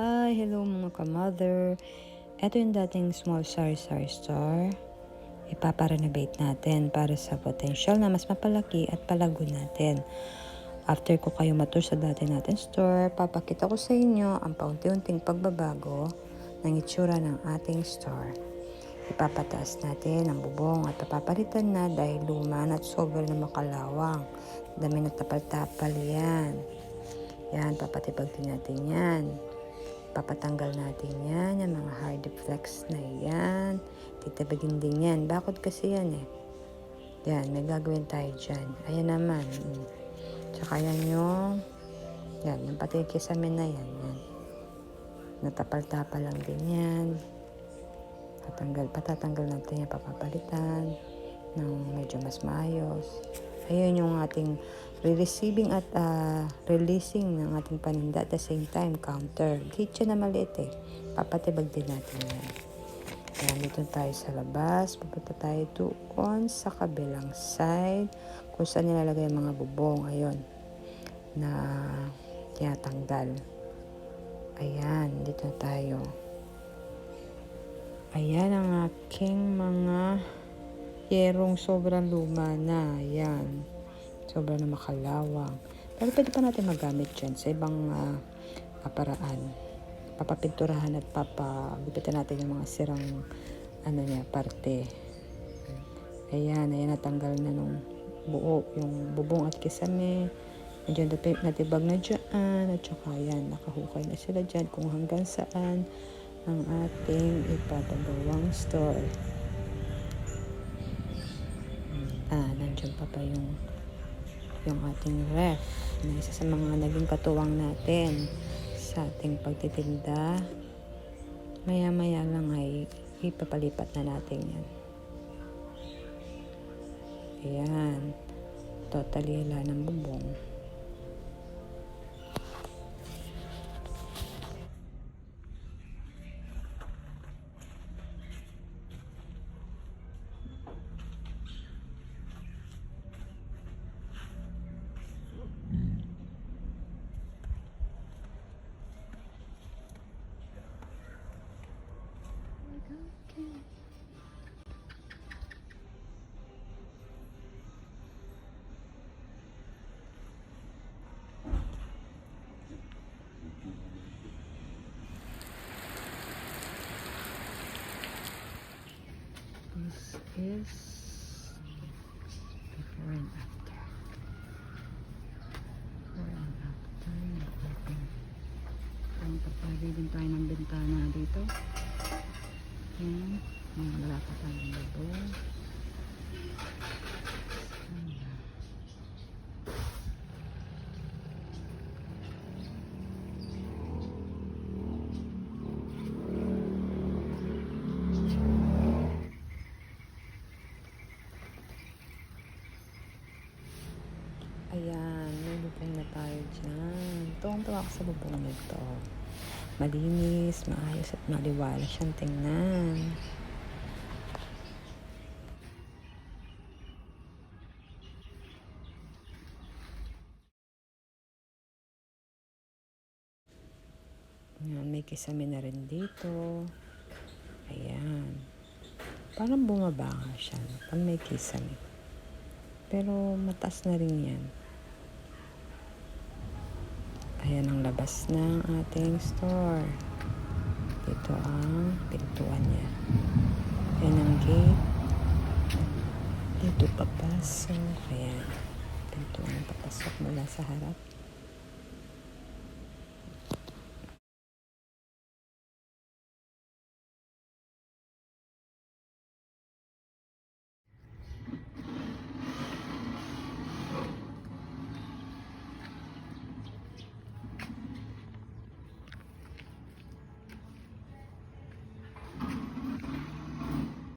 Hi! Hello mga ka-mother. Ito yung dating small sari-sari store. Ipaparenovate natin para sa potential na mas mapalaki at palago natin. After ko kayo matur sa dati natin store, papakita ko sa inyo ang paunti-unting pagbabago ng itsura ng ating store. Ipapataas natin ang bubong at papapalitan na dahil luma at sobrang na makalawang. Dami na tapal-tapal yan. Yan, papatibag din natin yan. Papatanggal natin yan, yung mga hard deflects na yan. Titibagin din yan. Bakod kasi yan eh. Yan, may gagawin tayo dyan. Ayan naman. Tsaka yan yung pati yung kisamin na yan. Natapal-tapal lang din yan. Patatanggal natin yan, papapalitan ng medyo mas maayos. Ayun yung ating receiving at releasing ng ating paninda at the same time counter. Kitchen na maliit eh. Papatibag din natin yan. Ayan, dito tayo sa labas. Pupunta tayo doon sa kabilang side kung saan nilalagay ang mga bubong. Ayun. Na tinatanggal. Ayan, dito na tayo. Ayan ang aking mga yerong sobrang luma na. Ayan. Sobrang na makalawang. Pero pwede pa natin magamit dyan sa ibang paraan. Papapinturahan at papagupitan natin yung mga sirang parte. Ayan, natanggal na nung buo yung bubong at kisame. Medyo natibag na dyan. At saka ayan, nakahukay na sila dyan kung hanggang saan ang ating ipapagawang store. Nandiyan pa yung ating ref na isa sa mga naging katuwang natin sa ating pagtitinda. Maya-maya lang ay ipapalipat na natin yan. Ayan. Totally wala ng bubong. This is before and after. Before and after ng ating pagpapagay din tayo ng bintana dito. Yan. Wala pa tayong bubong. Ayan, may bubong na tayo dyan. Tuwang-tuwa ako sa bubong nito. Malinis, maayos at maliwala siyang tingnan. Ayan, may kisame na rin dito. Ayan. Parang bumaba nga siya pag may kisame. Pero mataas na rin yan. Ayan ang labas ng ating store. Dito ang pintuan niya. Ayan ang gate. Dito papasok. Ayan. Pintuan papasok mula sa harap.